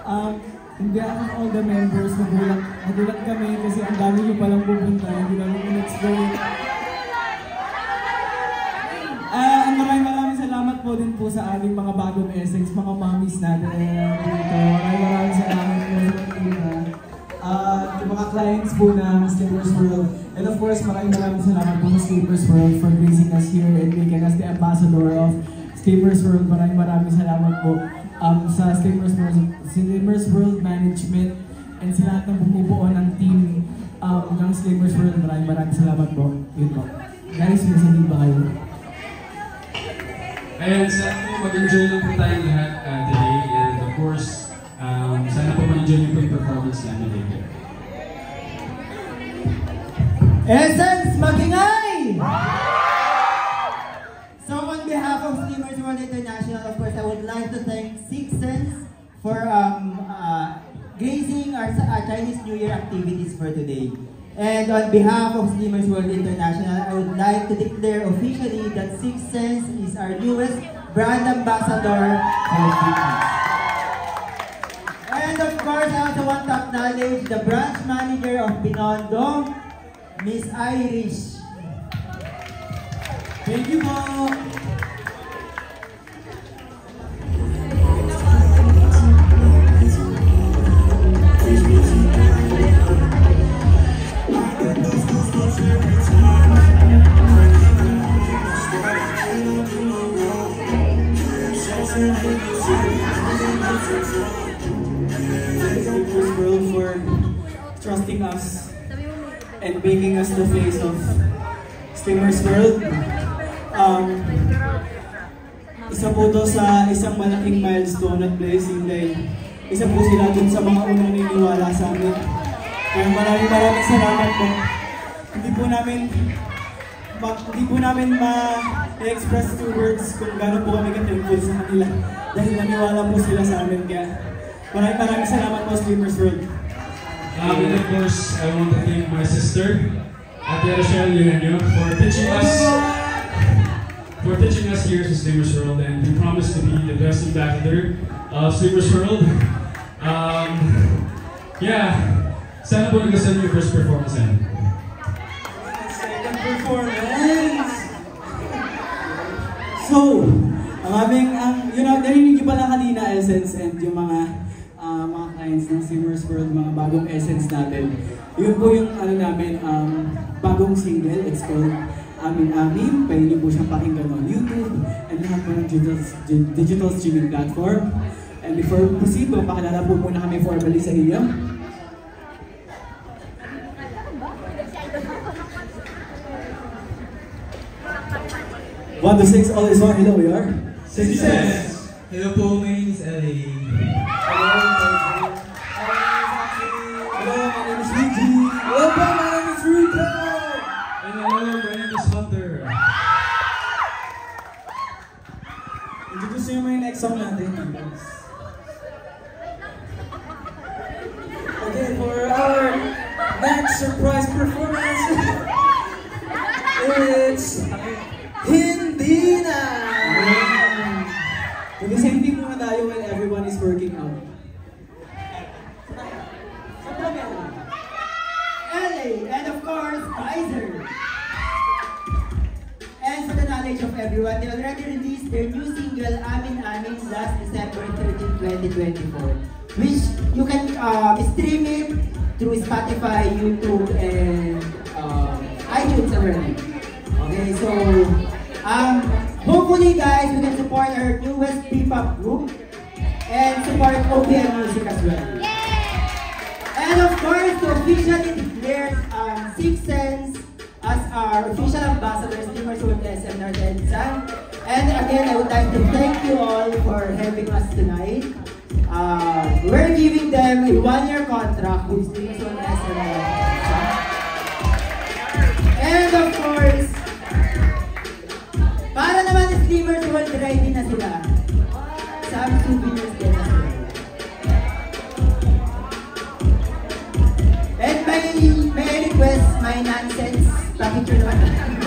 In behalf of all the members, nagulat kami kasi ang dami nyo palang pupunta. Hindi namin in-expect. Maraming salamat po din po sa aming mga bagong Essex, mga mommies natin dito. Maraming salamat po sa pagpunta. Yung mga clients po ng Slippers World. And of course, maraming salamat po sa Slippers World for gracing us here and making us the ambassador of Slippers World. Maraming salamat po sa Slippers World Management and sa lahat ng bumubuo ng team ng Slippers World. Maraming salamat po. Yun po. Guys, sinasabi ba kayo? Ayan, sana po mag-enjoy lang po tayong lahat today. And of course, sana po mag-enjoy niyo po yung performance namin later. Essence, magingay! So on behalf of Slippers World International, of course, I would like to thank Six Sense for gracing our Chinese New Year activities for today. And on behalf of Slippers World International, I would like to declare officially that Six Sense is our newest brand ambassador for fitness. And of course, I also want to acknowledge the branch manager of Binondo, Miss Irish. Thank you po! Slippers World for trusting us and making us the face of Slippers World. Isa po to sa isang malaking milestone at blessing dahil isa po sila dun sa mga unang niniwala sa amin. Kaya maraming salamat po. Hindi po namin ma-express through words kung gano'n po kami ka-thankful sa kanila dahil naniwala po sila sa amin. Kaya maraming salamat po, Slippers World. And of course, I want to thank my sister, Ate Rochelle Eugenio, for teaching us here at Slippers World, and we promise to be the best ambassador of Slippers World. Yeah, sana po nag-send yung first performance yan. Second performance! So, narinig niyo pala kanina, Essence, and yung mga clients ng Slippers World, mga bagong Essence natin. Yun po yung bagong single. It's called Amin Amin. Pwede niyo po siyang pakinggan on YouTube and lahat po ng digital streaming platform. And before we proceed, pakilala po muna kami formally sa iyo. 1 to 6, all is one. Hello, we are Success! Hello po, my name is LA. Hello, my name is Luigi. Hello po, my name is Rico. And hello, my name is Hunter. Introduce nyo mo yung next song natin. Okay, for our next surprise performance, it's Hindi Na! Mag-same team muna tayo when everyone is working out. LA, and of course, Kaiser. And for the knowledge of everyone, they already released their new single, Amin Amin, last December 13, 2024. Which you can stream it through Spotify, YouTube, and iTunes already. Okay, so hopefully guys, we can support our newest P-pop group and support OPM Music as well. And of course, to officially declare Six Sense as our official ambassadors, Slippers World SM North and South. And again, I would like to thank you all for having us tonight. We're giving them a 1-year contract with Slippers World SM North. And of course, para naman sa Slippers World, ready na sila. Some souvenirs din na sila. And may request, may nonsense. Pakicture naman.